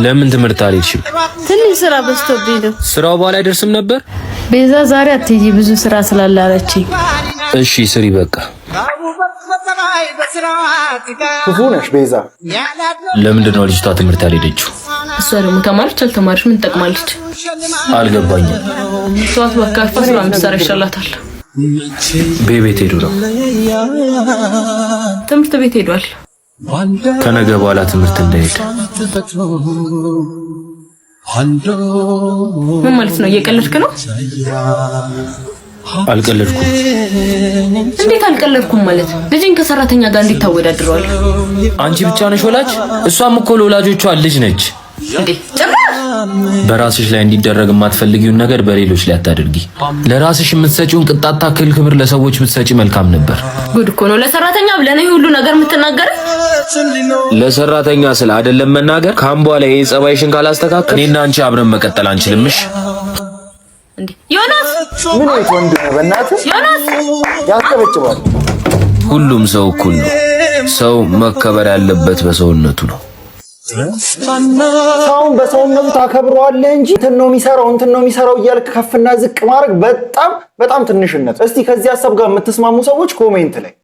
ለምን ትምህርት አልሄድሽም? ትንሽ ስራ በዝቶብኝ ነው። ስራው በኋላ አይደርስም ነበር? ቤዛ ዛሬ አትይጂ ብዙ ስራ ስላላለችኝ። እሺ ስሪ በቃ። ክፉ ነሽ ቤዛ። ለምንድን ነው ልጅቷ ትምህርት ያልሄደችው? እሷ ደግሞ ተማረች አልተማረች ምን ትጠቅማለች? አልገባኝም። ተዋት በቃ ስራ መስራት ይሻላታል። ቤት ሄዱ ነው? ትምህርት ቤት ሄዷል። ከነገ በኋላ ትምህርት እንዳይሄድ። ምን ማለት ነው? እየቀለድክ ነው? አልቀለድኩም። እንዴት አልቀለድኩም ማለት? ልጅን ከሰራተኛ ጋር እንዴት ታወዳድረዋለህ? አንቺ ብቻ ነሽ ወላጅ? እሷም እኮ ለወላጆቿ ልጅ ነች። እንዴ ጭራሽ! በራስሽ ላይ እንዲደረግ የማትፈልጊውን ነገር በሌሎች ላይ አታድርጊ። ለራስሽ የምትሰጪውን ቅጣት ታክል ክብር ለሰዎች ብትሰጪ መልካም ነበር። ጉድ እኮ ነው። ለሰራተኛ ብለህ ነው ሁሉ ነገር የምትናገረው? ለሰራተኛ ስለ አይደለም መናገር። ካምቧ ላይ የጸባይሽን ካላስተካከል እኔና አንቺ አብረን መቀጠል አንችልምሽ። እንዴ ዮናስ! ምን አይነት ወንድ ነው በእናትህ? ዮናስ! ያስተበጭባል። ሁሉም ሰው እኩል ነው። ሰው መከበር ያለበት በሰውነቱ ነው። ሰውን በሰውነቱ ታከብረዋለህ እንጂ እንትን ነው የሚሰራው እያልክ ከፍና ዝቅ ማድረግ በጣም ትንሽነት። እስቲ ከዚህ ሐሳብ ጋር የምትስማሙ ሰዎች ኮሜንት ላይ